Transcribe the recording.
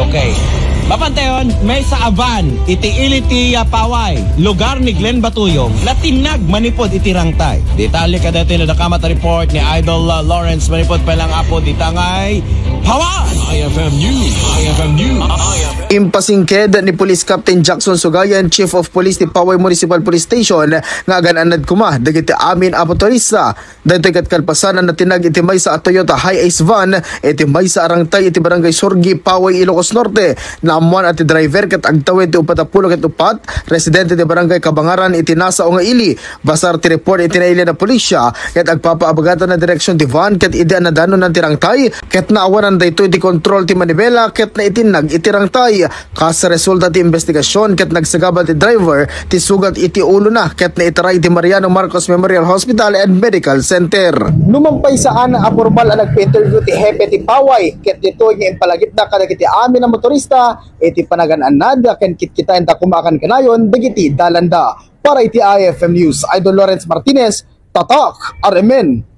Okay. Mapantayon, may sa Avan, iti iliti paway, lugar ni Glenn Batuyong, na tinag manipod iti rangtay. Detalye ka dati na nakamata report ni Idol Lawrence manipod pa lang apo ditangay Hawa! IFM News. IFM News. Impasingked ni Police Captain Jackson Sugayan, Chief of Police ni Paway Municipal Police Station, nga gananad kuma dagiti amin a motorista. Dito kat kalpasanan na tinag iti may sa Toyota Hi-Ace van, iti may sa arangtay iti barangay Surgi, Paway, Ilocos Norte. Naamuan at driver kat agtawid ti 40 ket 4, residente ti barangay Kabangaran iti nasa o nga ili. Basar ti report iti naili na pulisya ket agpapaabagatan na direksyon ti van ket ide na danon ng tirangtay ket naawanan daytoy iti kontrol ti manibela ket na itinag iti rangtay. Kas resulta ti investigasyon ket nagsagabal ti driver ti sugat iti ulo na ket na itaray ti Mariano Marcos Memorial Hospital and Medical Center. Numampay saan ang apormal ang nagpa-interview ti Hepe ti Paway ket dito nga impalagip na kadagiti amin na motorista iti panagan-anad ken kita enta kumakan kanayon dagiti dalanda. Para iti IFM News, Idol Lawrence Martinez, Tatak, RMN.